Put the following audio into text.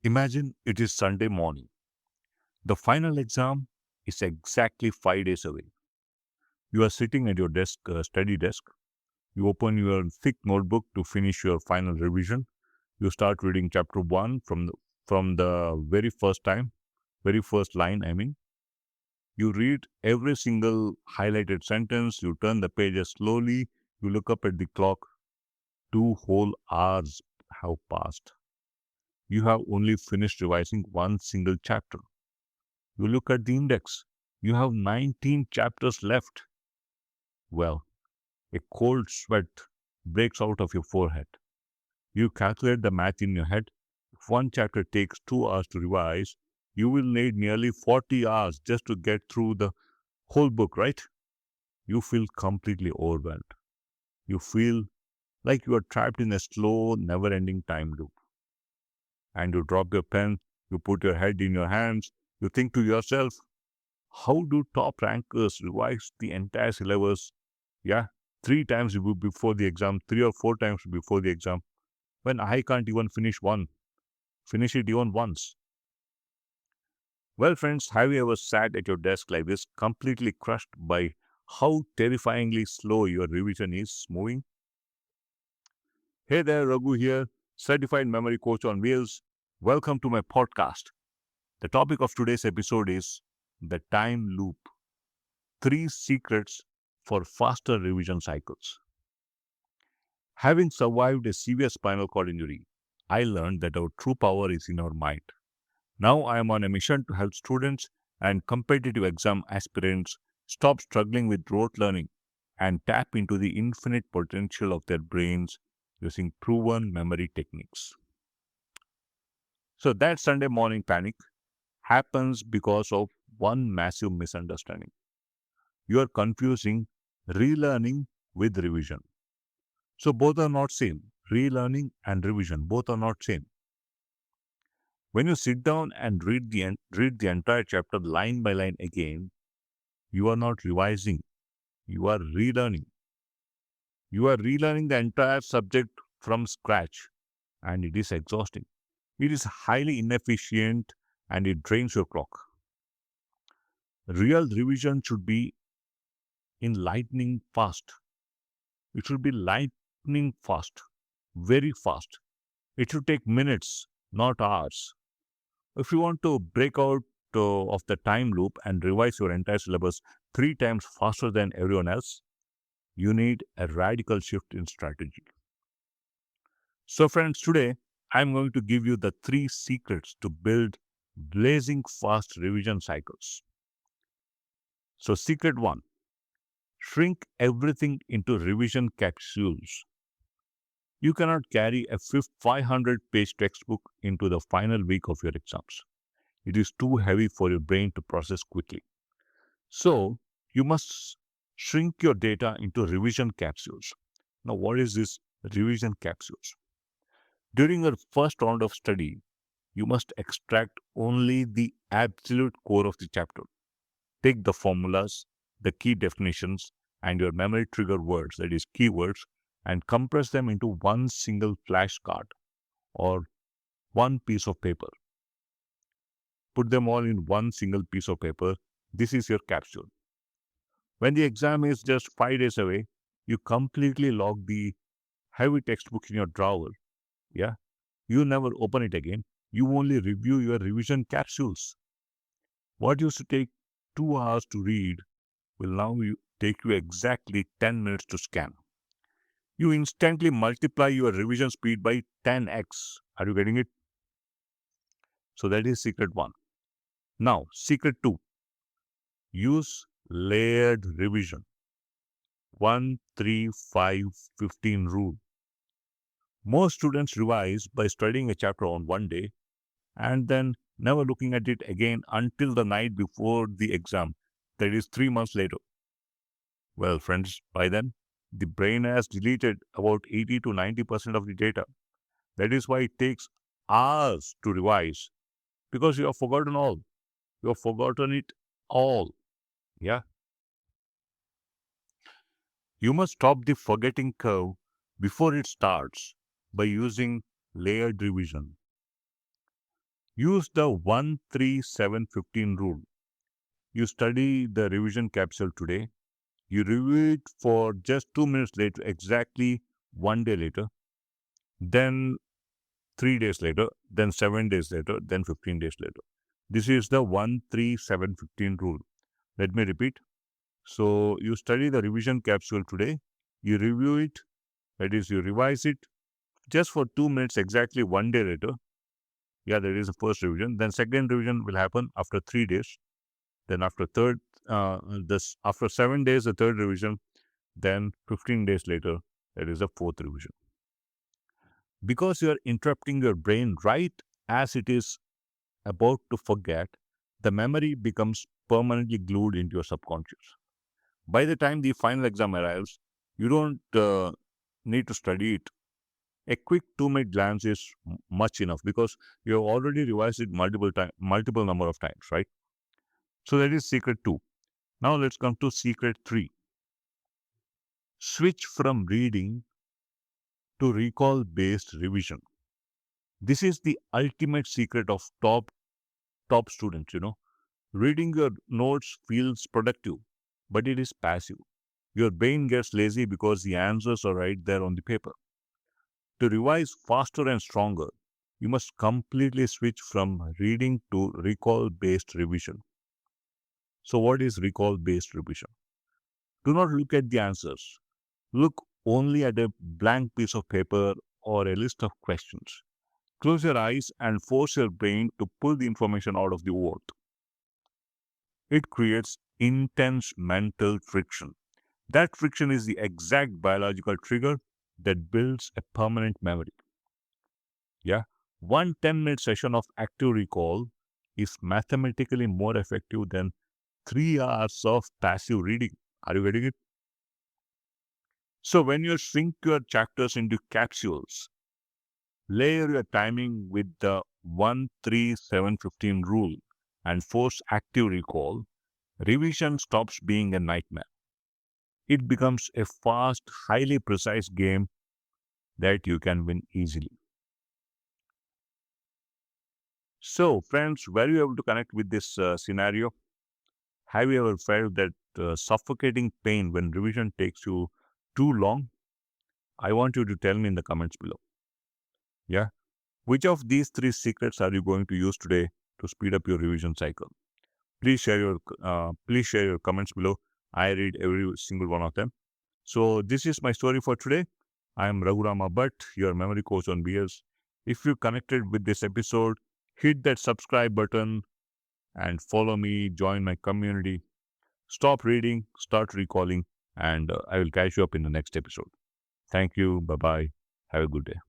Imagine it is Sunday morning. The final exam is exactly 5 days away. You are sitting at your desk, study desk. You open your thick notebook to finish your final revision. You start reading chapter 1 from the very first line, I mean. You read every single highlighted sentence. You turn the pages slowly. You look up at the clock. 2 whole hours have passed. You have only finished revising one single chapter. You look at the index. You have 19 chapters left. Well, a cold sweat breaks out of your forehead. You calculate the math in your head. If one chapter takes 2 hours to revise, you will need nearly 40 hours just to get through the whole book, right? You feel completely overwhelmed. You feel like you are trapped in a slow, never ending time loop. And you drop your pen, you put your head in your hands, you think to yourself, how do top rankers revise the entire syllabus? Yeah, 3 times before the exam, 3 or 4 times before the exam, when I can't even finish it even once. Well, friends, have you ever sat at your desk like this, completely crushed by how terrifyingly slow your revision is moving? Hey there, Raghu here, certified memory coach on wheels. Welcome to my podcast. The topic of today's episode is the time loop. 3 secrets for faster revision cycles. Having survived a severe spinal cord injury, I learned that our true power is in our mind. Now I am on a mission to help students and competitive exam aspirants stop struggling with rote learning and tap into the infinite potential of their brains using proven memory techniques. So that Sunday morning panic happens because of one massive misunderstanding. You are confusing relearning with revision. So both are not same. Relearning and revision both are not same. When you sit down and read the entire chapter line by line again, you are not revising. You are relearning. You are relearning the entire subject from scratch, and it is exhausting. It is highly inefficient and it drains your clock. Real revision should be in lightning fast. It should be lightning fast, very fast. It should take minutes, not hours. If you want to break out of the time loop and revise your entire syllabus 3 times faster than everyone else, you need a radical shift in strategy. So, friends, today I'm going to give you the 3 secrets to build blazing fast revision cycles. So, secret 1, shrink everything into revision capsules. You cannot carry a 500-page textbook into the final week of your exams. It is too heavy for your brain to process quickly. So, you must shrink your data into revision capsules. Now, what is this revision capsules? During your first round of study, you must extract only the absolute core of the chapter. Take the formulas, the key definitions, and your memory trigger words, that is, keywords, and compress them into one single flashcard or one piece of paper. Put them all in one single piece of paper. This is your capsule. When the exam is just 5 days away, you completely lock the heavy textbook in your drawer. Yeah, you never open it again. You only review your revision capsules. What used to take 2 hours to read will now take you exactly 10 minutes to scan. You instantly multiply your revision speed by 10x. Are you getting it? So that is secret 1. Now, secret 2, use layered revision. 1, 3, 5, 15 rule. Most students revise by studying a chapter on one day and then never looking at it again until the night before the exam, that is 3 months later. Well, friends, by then, the brain has deleted about 80 to 90% of the data. That is why it takes hours to revise, because you have forgotten all. You have forgotten it all. Yeah. You must stop the forgetting curve before it starts by using layered revision. Use the 1-3-7-15 rule. You study the revision capsule today. You review it for just 2 minutes later, exactly 1 day later, then 3 days later, then 7 days later, then 15 days later. This is the 1-3-7-15 rule. Let me repeat. So you study the revision capsule today, you review it, that is, you revise it just for 2 minutes, exactly 1 day later. Yeah, that is the first revision. Then second revision will happen after 3 days. Then after after 7 days, the third revision. Then 15 days later, that is the fourth revision. Because you are interrupting your brain right as it is about to forget, the memory becomes permanently glued into your subconscious. By the time the final exam arrives, you don't need to study it. A quick 2-minute glance is much enough because you have already revised it multiple number of times, right? So that is secret 2. Now let's come to secret 3. Switch from reading to recall based revision. This is the ultimate secret of top students, Reading your notes feels productive, but it is passive. Your brain gets lazy because the answers are right there on the paper. To revise faster and stronger, you must completely switch from reading to recall based revision. So, what is recall based revision? Do not look at the answers. Look only at a blank piece of paper or a list of questions. Close your eyes and force your brain to pull the information out of the word. It creates intense mental friction. That friction is the exact biological trigger that builds a permanent memory. Yeah. One 10-minute session of active recall is mathematically more effective than 3 hours of passive reading. Are you getting it? So when you shrink your chapters into capsules, layer your timing with the 1-3-7-15 rule and force active recall, revision stops being a nightmare. It becomes a fast, highly precise game that you can win easily. So, friends, were you able to connect with this scenario? Have you ever felt that suffocating pain when revision takes you too long? I want you to tell me in the comments below. Yeah. Which of these 3 secrets are you going to use today to speed up your revision cycle? Please share your comments below. I read every single one of them. So this is my story for today. I am Raghurama Bhat, your memory coach on BS. If you connected with this episode, hit that subscribe button and follow me, join my community. Stop reading, start recalling, and I will catch you up in the next episode. Thank you. Bye-bye. Have a good day.